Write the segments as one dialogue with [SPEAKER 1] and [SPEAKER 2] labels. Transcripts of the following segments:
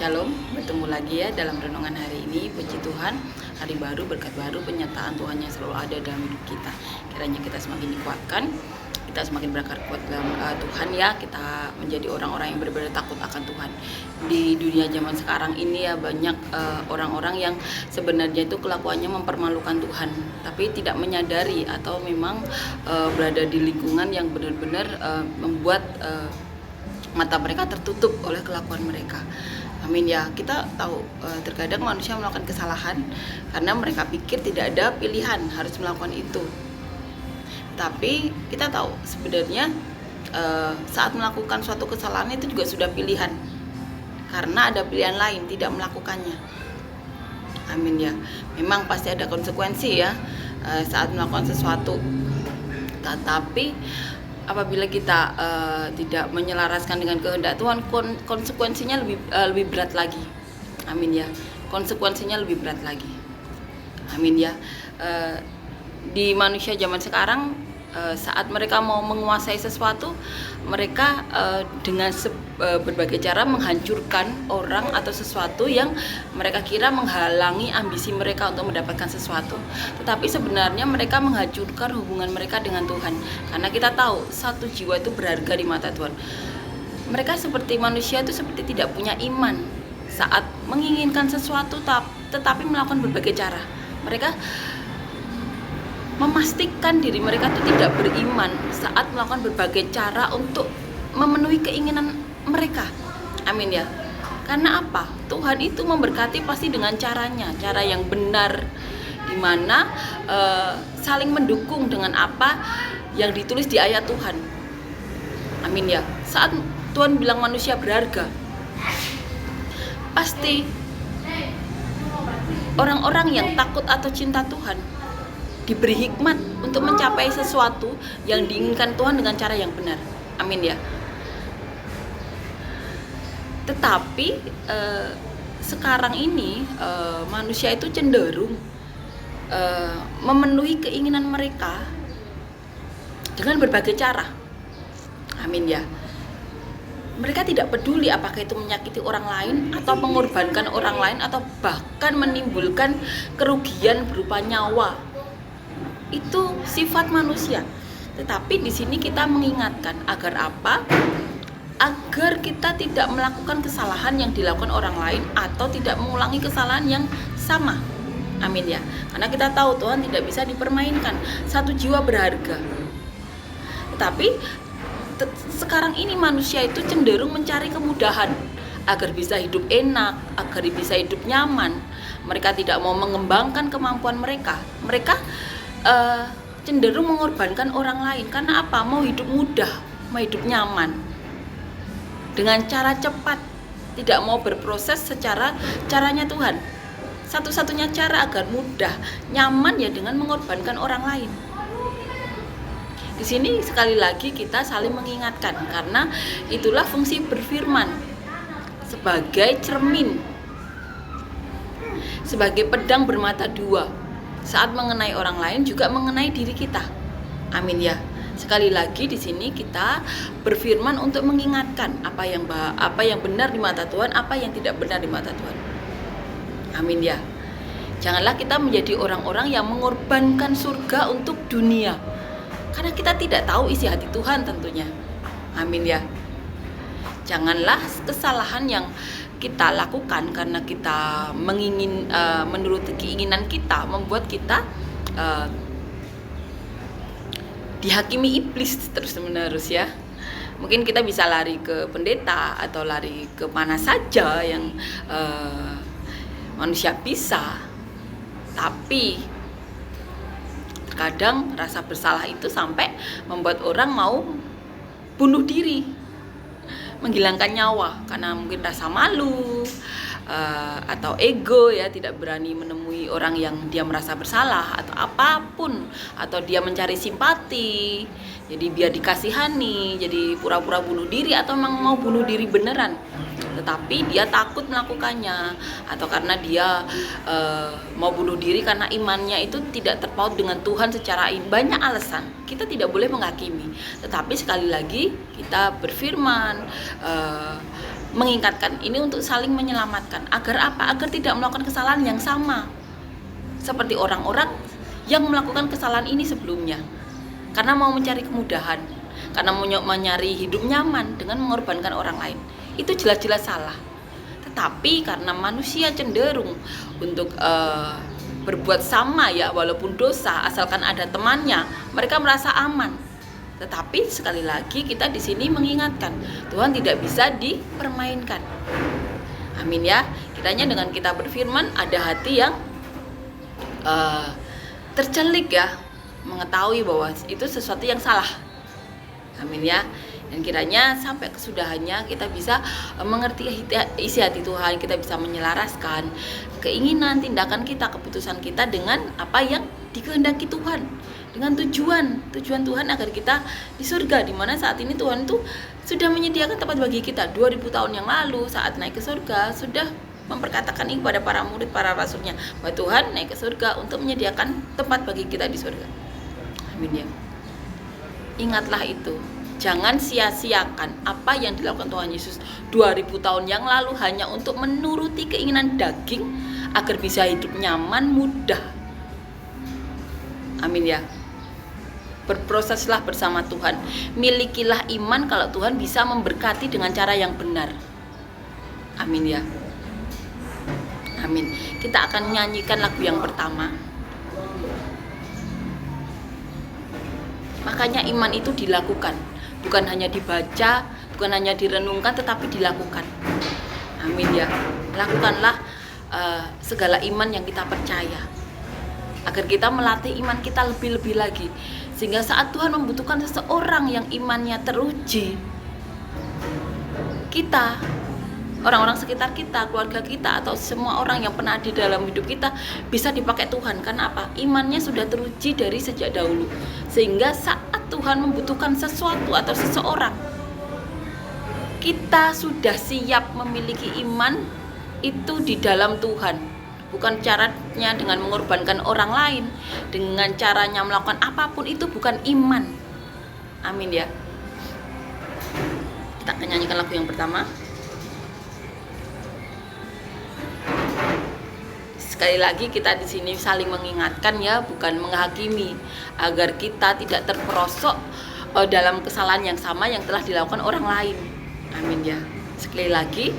[SPEAKER 1] Shalom, bertemu lagi ya dalam renungan hari ini. Puji Tuhan, hari baru, berkat baru, penyertaan Tuhan yang selalu ada dalam hidup kita. Kiranya kita semakin dikuatkan, kita semakin berangkat kuat dalam Tuhan ya. Kita menjadi orang-orang yang benar-benar takut akan Tuhan. Di dunia zaman sekarang ini ya banyak orang-orang yang sebenarnya itu kelakuannya mempermalukan Tuhan, tapi tidak menyadari atau memang berada di lingkungan yang benar-benar membuat mata mereka tertutup oleh kelakuan mereka. Amin ya. Kita tahu terkadang manusia melakukan kesalahan karena mereka pikir tidak ada pilihan harus melakukan itu. Tapi kita tahu sebenarnya saat melakukan suatu kesalahan itu juga sudah pilihan, karena ada pilihan lain tidak melakukannya. Amin ya. Memang pasti ada konsekuensi ya saat melakukan sesuatu. Tetapi apabila kita tidak menyelaraskan dengan kehendak Tuhan, konsekuensinya lebih berat lagi. Amin ya. Konsekuensinya lebih berat lagi. Amin ya. Di manusia zaman sekarang, saat mereka mau menguasai sesuatu, mereka dengan berbagai cara menghancurkan orang atau sesuatu yang mereka kira menghalangi ambisi mereka untuk mendapatkan sesuatu. Tetapi sebenarnya mereka menghancurkan hubungan mereka dengan Tuhan, karena kita tahu satu jiwa itu berharga di mata Tuhan. Mereka seperti manusia itu seperti tidak punya iman saat menginginkan sesuatu, tetapi melakukan berbagai cara. Mereka memastikan diri mereka itu tidak beriman saat melakukan berbagai cara untuk memenuhi keinginan mereka. Amin ya. Karena apa? Tuhan itu memberkati pasti dengan caranya, cara yang benar, dimana saling mendukung dengan apa yang ditulis di ayat Tuhan. Amin ya. Saat Tuhan bilang manusia berharga, pasti orang-orang yang takut atau cinta Tuhan diberi hikmat untuk mencapai sesuatu yang diinginkan Tuhan dengan cara yang benar. Amin ya. Tetapi sekarang ini manusia itu cenderung memenuhi keinginan mereka dengan berbagai cara. Amin ya. Mereka tidak peduli apakah itu menyakiti orang lain atau mengorbankan orang lain atau bahkan menimbulkan kerugian berupa nyawa. Itu sifat manusia. Tetapi di sini kita mengingatkan agar apa? Agar kita tidak melakukan kesalahan yang dilakukan orang lain atau tidak mengulangi kesalahan yang sama. Amin ya. Karena kita tahu Tuhan tidak bisa dipermainkan. Satu jiwa berharga. Tetapi sekarang ini manusia itu cenderung mencari kemudahan agar bisa hidup enak, agar bisa hidup nyaman. Mereka tidak mau mengembangkan kemampuan mereka. Mereka cenderung mengorbankan orang lain. Karena apa? Mau hidup mudah, mau hidup nyaman dengan cara cepat, tidak mau berproses secara caranya Tuhan. Satu-satunya cara agar mudah, nyaman ya dengan mengorbankan orang lain. Di sini sekali lagi kita saling mengingatkan, karena itulah fungsi berfirman sebagai cermin, sebagai pedang bermata dua. Saat mengenai orang lain juga mengenai diri kita. Amin ya. Sekali lagi di sini kita berfirman untuk mengingatkan apa yang benar di mata Tuhan, apa yang tidak benar di mata Tuhan. Amin ya. Janganlah kita menjadi orang-orang yang mengorbankan surga untuk dunia, karena kita tidak tahu isi hati Tuhan tentunya. Amin ya. Janganlah kesalahan yang kita lakukan karena kita menuruti keinginan kita membuat kita dihakimi iblis terus-menerus ya. Mungkin kita bisa lari ke pendeta atau lari ke mana saja yang manusia bisa. Tapi terkadang rasa bersalah itu sampai membuat orang mau bunuh diri, menghilangkan nyawa karena mungkin rasa malu atau ego ya, tidak berani menemui orang yang dia merasa bersalah atau apapun, atau dia mencari simpati jadi biar dikasihani, jadi pura-pura bunuh diri atau memang mau bunuh diri beneran tetapi dia takut melakukannya, atau karena dia mau bunuh diri karena imannya itu tidak terpaut dengan Tuhan secara banyak alasan. Kita tidak boleh menghakimi, tetapi sekali lagi kita berfirman mengingatkan ini untuk saling menyelamatkan. Agar apa? Agar tidak melakukan kesalahan yang sama seperti orang-orang yang melakukan kesalahan ini sebelumnya. Karena mau mencari kemudahan, karena mau mencari hidup nyaman dengan mengorbankan orang lain. Itu jelas-jelas salah. Tetapi karena manusia cenderung untuk berbuat sama ya, walaupun dosa, asalkan ada temannya, mereka merasa aman. Tetapi sekali lagi kita di sini mengingatkan, Tuhan tidak bisa dipermainkan. Amin ya. Kiranya dengan kita berfirman ada hati yang tercelik ya, mengetahui bahwa itu sesuatu yang salah. Amin ya. Dan kiranya sampai kesudahannya kita bisa mengerti isi hati Tuhan, kita bisa menyelaraskan keinginan, tindakan kita, keputusan kita dengan apa yang dikehendaki Tuhan, dengan tujuan Tuhan agar kita di surga, di mana saat ini Tuhan itu sudah menyediakan tempat bagi kita. 2000 tahun yang lalu saat naik ke surga sudah memperkatakan ini kepada para murid, para rasulnya, bahwa Tuhan naik ke surga untuk menyediakan tempat bagi kita di surga. Amin ya. Ingatlah itu. Jangan sia-siakan apa yang dilakukan Tuhan Yesus 2000 tahun yang lalu hanya untuk menuruti keinginan daging agar bisa hidup nyaman, mudah. Amin ya. Berproseslah bersama Tuhan. Milikilah iman kalau Tuhan bisa memberkati dengan cara yang benar. Amin ya. Amin. Kita akan nyanyikan lagu yang pertama. Makanya iman itu dilakukan, bukan hanya dibaca, bukan hanya direnungkan, tetapi dilakukan. Amin ya. Lakukanlah segala iman yang kita percaya, agar kita melatih iman kita lebih-lebih lagi, sehingga saat Tuhan membutuhkan seseorang yang imannya teruji, kita, orang-orang sekitar kita, keluarga kita, atau semua orang yang pernah di dalam hidup kita bisa dipakai Tuhan. Karena apa? Imannya sudah teruji dari sejak dahulu, sehingga saat Tuhan membutuhkan sesuatu atau seseorang, kita sudah siap memiliki iman itu di dalam Tuhan. Bukan caranya dengan mengorbankan orang lain, dengan caranya melakukan apapun, itu bukan iman. Amin ya. Kita akan nyanyikan lagu yang pertama. Sekali lagi kita di sini saling mengingatkan ya, bukan menghakimi, agar kita tidak terperosok dalam kesalahan yang sama yang telah dilakukan orang lain. Amin ya. Sekali lagi,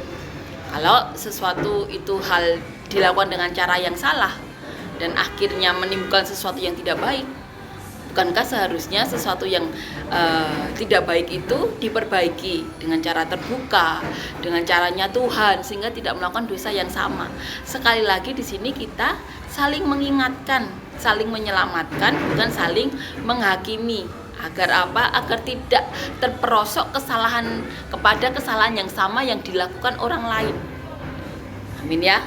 [SPEAKER 1] kalau sesuatu itu hal dilakukan dengan cara yang salah dan akhirnya menimbulkan sesuatu yang tidak baik, bukankah seharusnya sesuatu yang tidak baik itu diperbaiki dengan cara terbuka, dengan caranya Tuhan, sehingga tidak melakukan dosa yang sama. Sekali lagi di sini kita saling mengingatkan, saling menyelamatkan, bukan saling menghakimi. Agar apa? Agar tidak terperosok kesalahan kepada kesalahan yang sama yang dilakukan orang lain. Amin ya.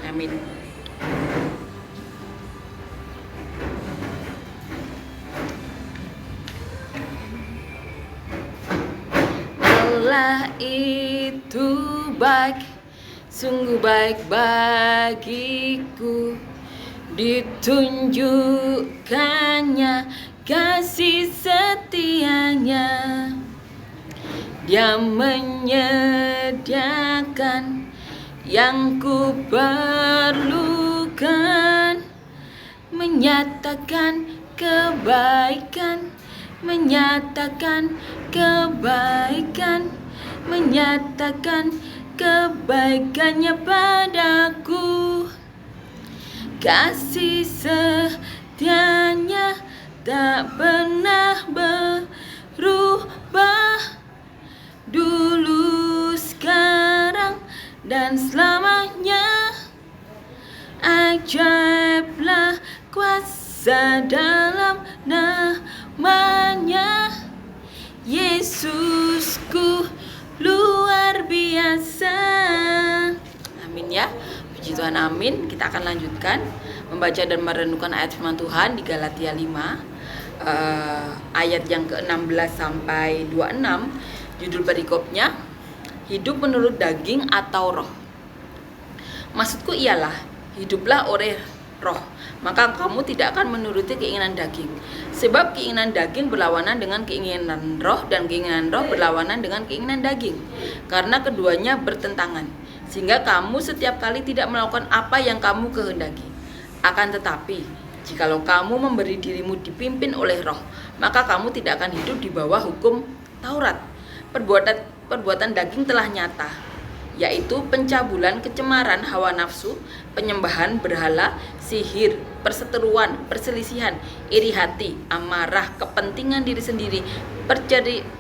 [SPEAKER 1] Amin. Allah itu baik, sungguh baik bagiku, ditunjukkannya kasih setianya. Dia menyediakan yang ku perlukan, menyatakan kebaikan, menyatakan kebaikan, menyatakan kebaikannya padaku. Kasih setianya tak pernah berubah, dulu, sekarang, dan selamanya. Ajaiblah kuasa dalam namanya, Yesusku luar biasa. Amin ya. Puji Tuhan, amin. Kita akan lanjutkan membaca dan merenungkan ayat firman Tuhan di Galatia 5 ayat yang ke-16 sampai 26. Judul perikopnya, hidup menurut daging atau roh. Maksudku ialah, hiduplah oleh roh, maka kamu tidak akan menuruti keinginan daging. Sebab keinginan daging berlawanan dengan keinginan roh, dan keinginan roh berlawanan dengan keinginan daging, karena keduanya bertentangan, sehingga kamu setiap kali tidak melakukan apa yang kamu kehendaki. Akan tetapi, jikalau kamu memberi dirimu dipimpin oleh roh, maka kamu tidak akan hidup di bawah hukum Taurat. Perbuatan daging telah nyata, yaitu pencabulan, kecemaran, hawa nafsu, penyembahan berhala, sihir, perseteruan, perselisihan, iri hati, amarah, kepentingan diri sendiri,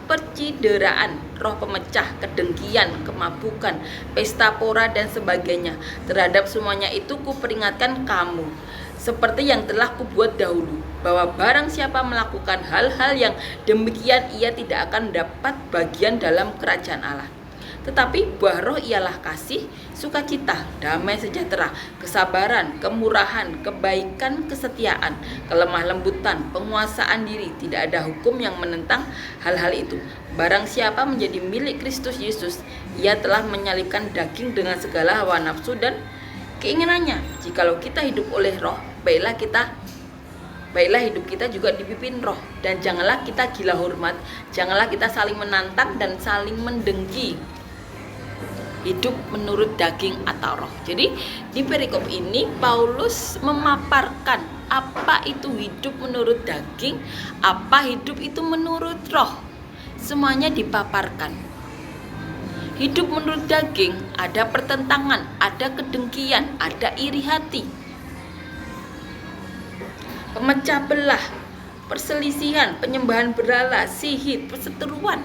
[SPEAKER 1] percideraan, roh pemecah, kedengkian, kemabukan, pesta pora, dan sebagainya. Terhadap semuanya itu kuperingatkan kamu, seperti yang telah kubuat dahulu, bahwa barang siapa melakukan hal-hal yang demikian, ia tidak akan dapat bagian dalam kerajaan Allah. Tetapi buah roh ialah kasih, sukacita, damai sejahtera, kesabaran, kemurahan, kebaikan, kesetiaan, kelemah lembutan, penguasaan diri. Tidak ada hukum yang menentang hal-hal itu. Barang siapa menjadi milik Kristus Yesus, ia telah menyalibkan daging dengan segala hawa nafsu dan keinginannya. Jikalau kita hidup oleh roh, baiklah hidup kita juga dipimpin roh. Dan janganlah kita gila hormat, janganlah kita saling menantang dan saling mendengki, hidup menurut daging atau roh. Jadi di perikop ini Paulus memaparkan apa itu hidup menurut daging, apa hidup itu menurut roh. Semuanya dipaparkan. Hidup menurut daging ada pertentangan, ada kedengkian, ada iri hati, pemecah belah, perselisihan, penyembahan berhala, sihir, perseteruan.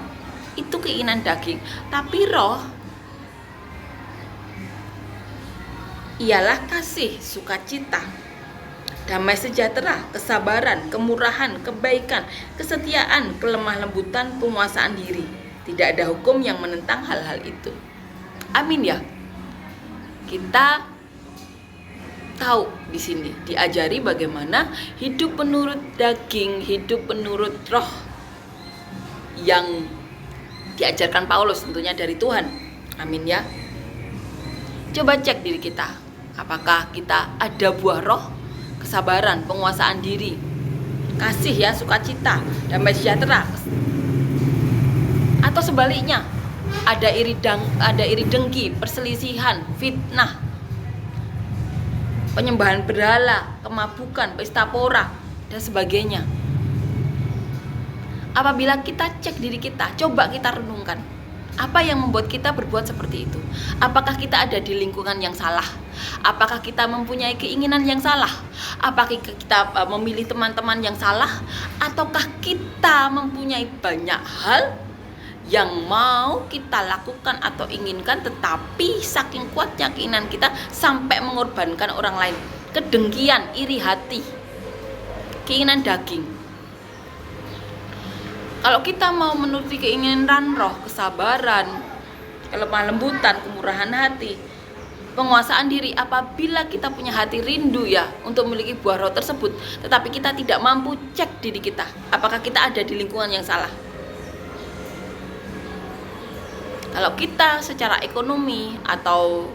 [SPEAKER 1] Itu keinginan daging. Tapi roh ialah kasih, sukacita, damai sejahtera, kesabaran, kemurahan, kebaikan, kesetiaan, kelemah lembutan, penguasaan diri. Tidak ada hukum yang menentang hal-hal itu. Amin ya. Kita tahu di sini diajari bagaimana hidup menurut daging, hidup menurut roh yang diajarkan Paulus, tentunya dari Tuhan. Amin ya. Coba cek diri kita. Apakah kita ada buah roh, kesabaran, penguasaan diri, kasih ya, sukacita, damai sejahtera? Atau sebaliknya, ada iri dengki, perselisihan, fitnah, penyembahan berhala, kemabukan, pesta pora, dan sebagainya. Apabila kita cek diri kita, coba kita renungkan, apa yang membuat kita berbuat seperti itu? Apakah kita ada di lingkungan yang salah? Apakah kita mempunyai keinginan yang salah? Apakah kita memilih teman-teman yang salah? Ataukah kita mempunyai banyak hal yang mau kita lakukan atau inginkan, tetapi saking kuatnya keinginan kita sampai mengorbankan orang lain? Kedengkian, iri hati, keinginan daging. Kalau kita mau menuruti keinginan roh, kesabaran, kelemah lembutan, kemurahan hati, penguasaan diri, apabila kita punya hati rindu ya untuk memiliki buah roh tersebut, tetapi kita tidak mampu cek diri kita, apakah kita ada di lingkungan yang salah? Kalau kita secara ekonomi atau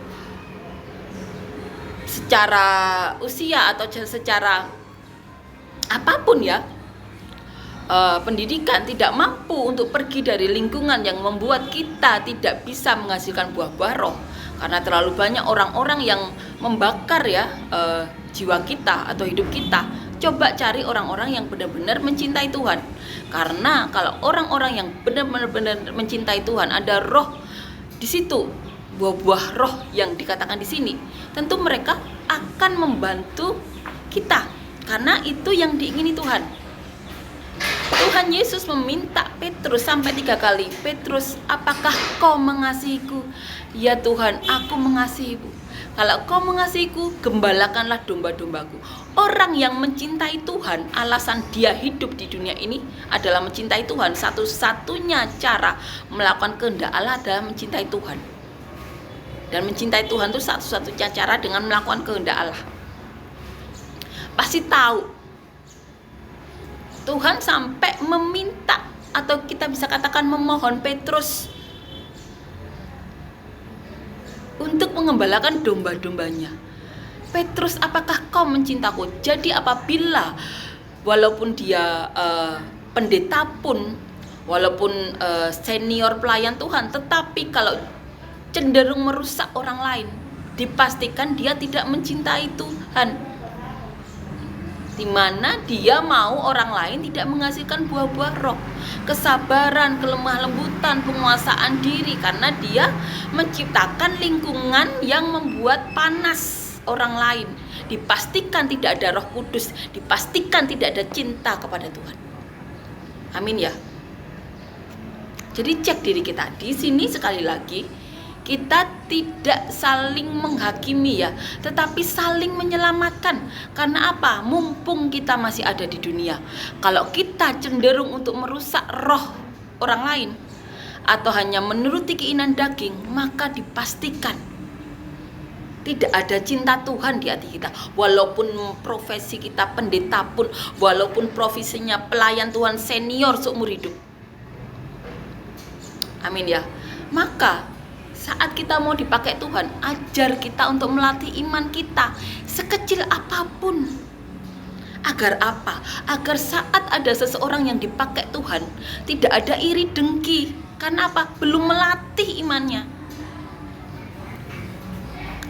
[SPEAKER 1] secara usia atau secara apapun ya, pendidikan tidak mampu untuk pergi dari lingkungan yang membuat kita tidak bisa menghasilkan buah-buah roh, karena terlalu banyak orang-orang yang membakar ya jiwa kita atau hidup kita. Coba cari orang-orang yang benar-benar mencintai Tuhan, karena kalau orang-orang yang benar-benar mencintai Tuhan, ada roh di situ, buah-buah roh yang dikatakan di sini, tentu mereka akan membantu kita, karena itu yang diingini Tuhan. Tuhan Yesus meminta Petrus sampai 3 kali, "Petrus, apakah kau mengasihiku?" "Ya Tuhan, aku mengasihimu." "Kalau kau mengasihiku, gembalakanlah domba-dombaku." Orang yang mencintai Tuhan, alasan dia hidup di dunia ini adalah mencintai Tuhan. Satu-satunya cara melakukan kehendak Allah adalah mencintai Tuhan. Dan mencintai Tuhan itu satu-satunya cara dengan melakukan kehendak Allah. Pasti tahu Tuhan sampai meminta, atau kita bisa katakan memohon Petrus untuk mengembalakan domba-dombanya. Petrus, apakah kau mencintaku? Jadi apabila walaupun dia pendeta pun, walaupun senior pelayan Tuhan, tetapi kalau cenderung merusak orang lain, dipastikan dia tidak mencintai Tuhan. Di mana dia mau orang lain tidak menghasilkan buah-buah roh, kesabaran, kelemah lembutan, penguasaan diri, karena dia menciptakan lingkungan yang membuat panas orang lain. Dipastikan tidak ada Roh Kudus, dipastikan tidak ada cinta kepada Tuhan. Amin ya. Jadi cek diri kita. Di sini sekali lagi kita tidak saling menghakimi ya, tetapi saling menyelamatkan. Karena apa? Mumpung kita masih ada di dunia. Kalau kita cenderung untuk merusak roh orang lain atau hanya menuruti keinginan daging, maka dipastikan tidak ada cinta Tuhan di hati kita. Walaupun profesi kita pendeta pun, walaupun profesinya pelayan Tuhan senior seumur hidup. Amin ya. Maka saat kita mau dipakai Tuhan, ajar kita untuk melatih iman kita sekecil apapun. Agar apa? Agar saat ada seseorang yang dipakai Tuhan, tidak ada iri dengki. Karena apa? Belum melatih imannya.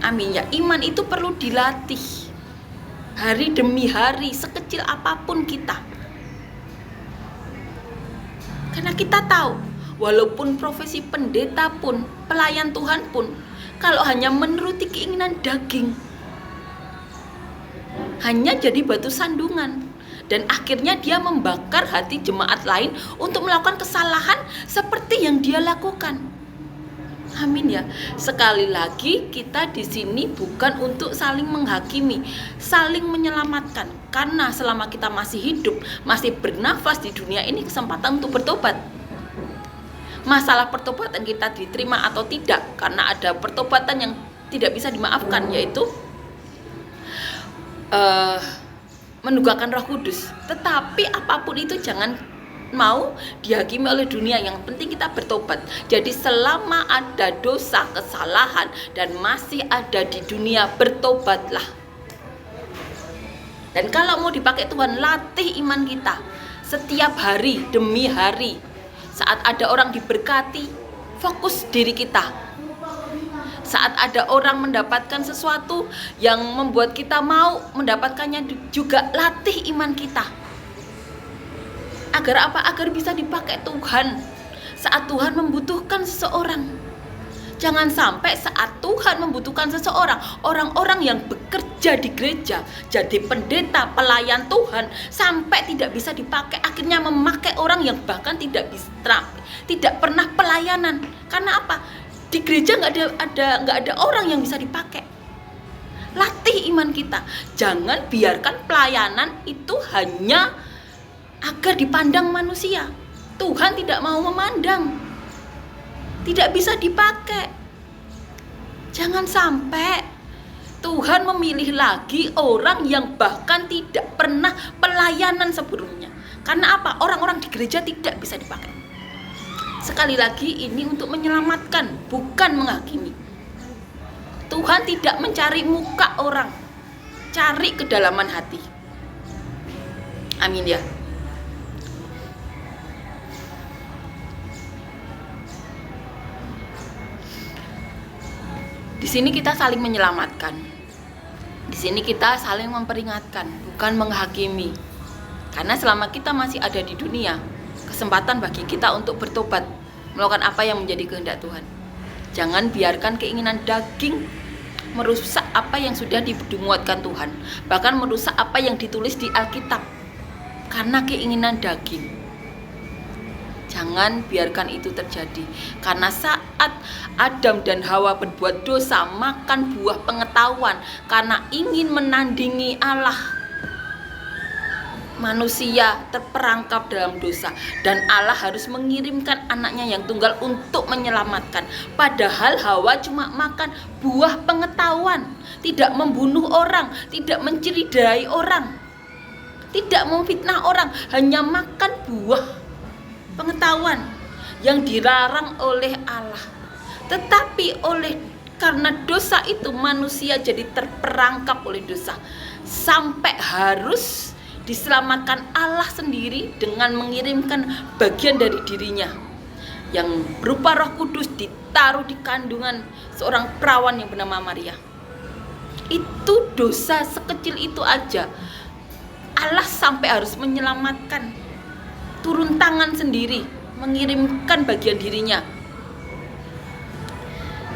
[SPEAKER 1] Amin ya. Iman itu perlu dilatih hari demi hari, sekecil apapun kita. Karena kita tahu, walaupun profesi pendeta pun, pelayan Tuhan pun, kalau hanya menuruti keinginan daging, hanya jadi batu sandungan. Dan akhirnya dia membakar hati jemaat lain untuk melakukan kesalahan seperti yang dia lakukan. Amin ya. Sekali lagi kita di sini bukan untuk saling menghakimi, saling menyelamatkan. Karena selama kita masih hidup, masih bernafas di dunia ini, kesempatan untuk bertobat. Masalah pertobatan kita diterima atau tidak, karena ada pertobatan yang tidak bisa dimaafkan, yaitu mendugakan Roh Kudus. Tetapi apapun itu jangan mau dihakimi oleh dunia, yang penting kita bertobat. Jadi selama ada dosa, kesalahan dan masih ada di dunia, bertobatlah. Dan kalau mau dipakai Tuhan, latih iman kita setiap hari demi hari. Saat ada orang diberkati, fokus diri kita. Saat ada orang mendapatkan sesuatu yang membuat kita mau mendapatkannya, juga latih iman kita. Agar apa? Agar bisa dipakai Tuhan saat Tuhan membutuhkan seseorang. Jangan sampai saat Tuhan membutuhkan seseorang, orang-orang yang bekerja di gereja, jadi pendeta, pelayan Tuhan, sampai tidak bisa dipakai, akhirnya memakai orang yang bahkan tidak pernah pelayanan. Karena apa? Di gereja nggak ada orang yang bisa dipakai. Latih iman kita. Jangan biarkan pelayanan itu hanya agar dipandang manusia. Tuhan tidak mau memandang, tidak bisa dipakai. Jangan sampai Tuhan memilih lagi orang yang bahkan tidak pernah pelayanan sebelumnya. Karena apa? Orang-orang di gereja tidak bisa dipakai. Sekali lagi, ini untuk menyelamatkan, bukan menghakimi. Tuhan tidak mencari muka orang, cari kedalaman hati. Amin ya. Di sini kita saling menyelamatkan. Di sini kita saling memperingatkan, bukan menghakimi. Karena selama kita masih ada di dunia, kesempatan bagi kita untuk bertobat, melakukan apa yang menjadi kehendak Tuhan. Jangan biarkan keinginan daging merusak apa yang sudah dimuatkan Tuhan, bahkan merusak apa yang ditulis di Alkitab karena keinginan daging. Jangan biarkan itu terjadi. Karena saat Adam dan Hawa berbuat dosa, makan buah pengetahuan karena ingin menandingi Allah, manusia terperangkap dalam dosa, dan Allah harus mengirimkan anaknya yang tunggal untuk menyelamatkan. Padahal Hawa cuma makan buah pengetahuan, tidak membunuh orang, tidak mencederai orang, tidak memfitnah orang, hanya makan buah pengetahuan yang dilarang oleh Allah. Tetapi oleh karena dosa itu manusia jadi terperangkap oleh dosa, sampai harus diselamatkan Allah sendiri dengan mengirimkan bagian dari dirinya yang berupa Roh Kudus, ditaruh di kandungan seorang perawan yang bernama Maria. Itu dosa sekecil itu aja Allah sampai harus menyelamatkan, turun tangan sendiri, mengirimkan bagian dirinya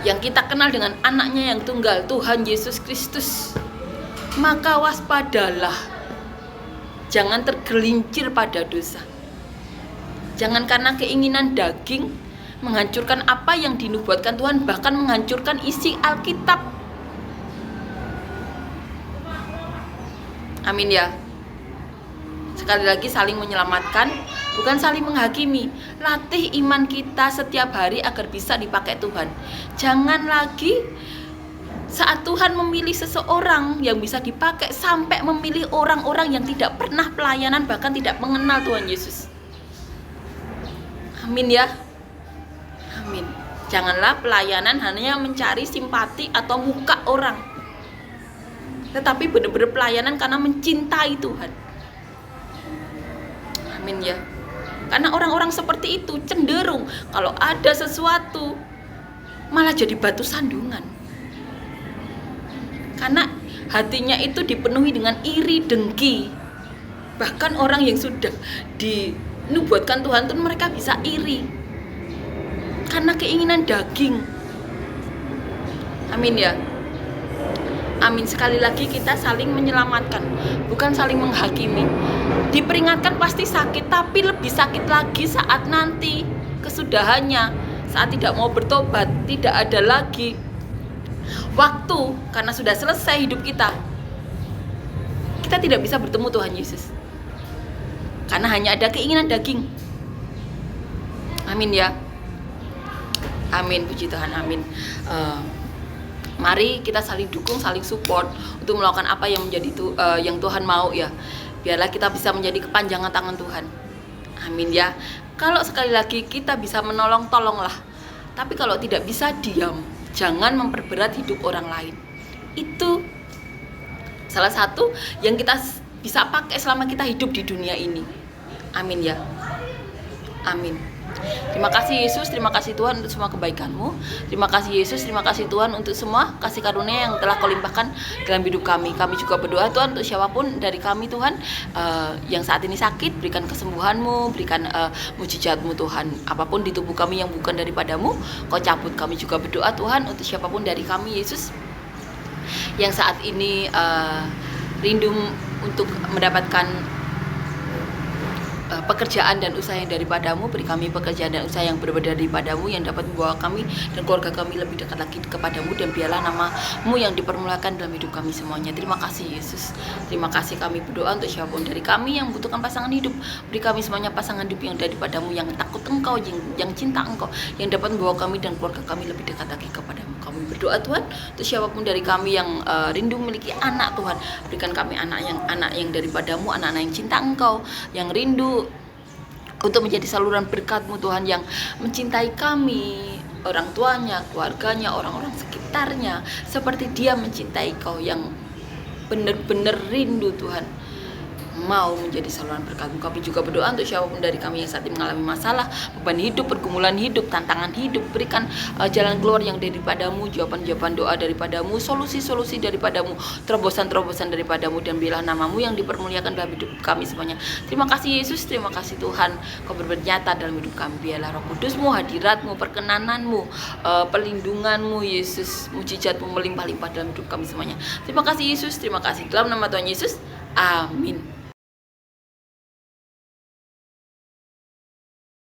[SPEAKER 1] yang kita kenal dengan anaknya yang tunggal, Tuhan Yesus Kristus. Maka waspadalah, jangan tergelincir pada dosa. Jangan karena keinginan daging menghancurkan apa yang dinubuatkan Tuhan, bahkan menghancurkan isi Alkitab. Amin ya. Sekali lagi, saling menyelamatkan, bukan saling menghakimi. Latih iman kita setiap hari agar bisa dipakai Tuhan. Jangan lagi saat Tuhan memilih seseorang yang bisa dipakai, sampai memilih orang-orang yang tidak pernah pelayanan, bahkan tidak mengenal Tuhan Yesus. Amin ya. Amin. Janganlah pelayanan hanya mencari simpati atau muka orang, tetapi benar-benar pelayanan karena mencintai Tuhan. Amin ya. Karena orang-orang seperti itu cenderung kalau ada sesuatu malah jadi batu sandungan. Karena hatinya itu dipenuhi dengan iri, dengki. Bahkan orang yang sudah dinubuatkan Tuhan itu mereka bisa iri karena keinginan daging. Amin ya. Amin. Sekali lagi, kita saling menyelamatkan, bukan saling menghakimi. Diperingatkan pasti sakit, tapi lebih sakit lagi saat nanti kesudahannya, saat tidak mau bertobat, tidak ada lagi waktu karena sudah selesai hidup kita. Kita tidak bisa bertemu Tuhan Yesus karena hanya ada keinginan daging. Amin ya. Amin, puji Tuhan, amin. Mari kita saling dukung, saling support untuk melakukan apa yang menjadi yang Tuhan mau ya. Biarlah kita bisa menjadi kepanjangan tangan Tuhan. Amin ya. Kalau sekali lagi kita bisa menolong, tolonglah. Tapi kalau tidak bisa, diam. Jangan memperberat hidup orang lain. Itu salah satu yang kita bisa pakai selama kita hidup di dunia ini. Amin ya. Amin. Terima kasih Yesus, terima kasih Tuhan untuk semua kebaikan-Mu. Terima kasih Yesus, terima kasih Tuhan untuk semua kasih karunia yang telah Kau limpahkan dalam hidup kami. Kami juga berdoa Tuhan untuk siapapun dari kami Tuhan yang saat ini sakit, berikan kesembuhan-Mu, berikan mujizat-Mu Tuhan. Apapun di tubuh kami yang bukan daripada-Mu, Kau cabut. Kami juga berdoa Tuhan untuk siapapun dari kami Yesus yang saat ini rindu untuk mendapatkan pekerjaan dan usaha yang daripada-Mu. Beri kami pekerjaan dan usaha yang berbeda daripada-Mu, yang dapat membawa kami dan keluarga kami lebih dekat lagi kepada-Mu, dan biarlah nama-Mu yang dipermuliakan dalam hidup kami semuanya. Terima kasih Yesus. Terima kasih. Kami berdoa untuk siapapun dari kami yang membutuhkan pasangan hidup. Beri kami semuanya pasangan hidup yang daripada-Mu, yang takut Engkau, yang cinta Engkau, yang dapat membawa kami dan keluarga kami lebih dekat lagi kepada-Mu. Kami berdoa Tuhan untuk siapapun dari kami yang rindu memiliki anak Tuhan. Berikan kami anak yang daripada-Mu, anak-anak yang cinta Engkau, yang rindu untuk menjadi saluran berkat-Mu Tuhan, yang mencintai kami, orang tuanya, keluarganya, orang-orang sekitarnya, seperti dia mencintai Kau, yang benar-benar rindu Tuhan mau menjadi saluran berkat-Mu. Kami juga berdoa untuk siapapun dari kami yang saat ini mengalami masalah, beban hidup, pergumulan hidup, tantangan hidup. Berikan jalan keluar yang daripada-Mu, jawaban-jawaban doa daripada-Mu, solusi-solusi daripada-Mu, terobosan-terobosan daripada-Mu, dan biarlah nama-Mu yang dipermuliakan dalam hidup kami semuanya. Terima kasih Yesus, terima kasih Tuhan, Kau bernyata dalam hidup kami. Biarlah Roh Kudus-Mu, hadirat-Mu, perkenanan-Mu, pelindungan-Mu Yesus, mujizat-Mu melimpah-limpah dalam hidup kami semuanya. Terima kasih Yesus, terima kasih. Dalam nama Tuhan Yesus, amin.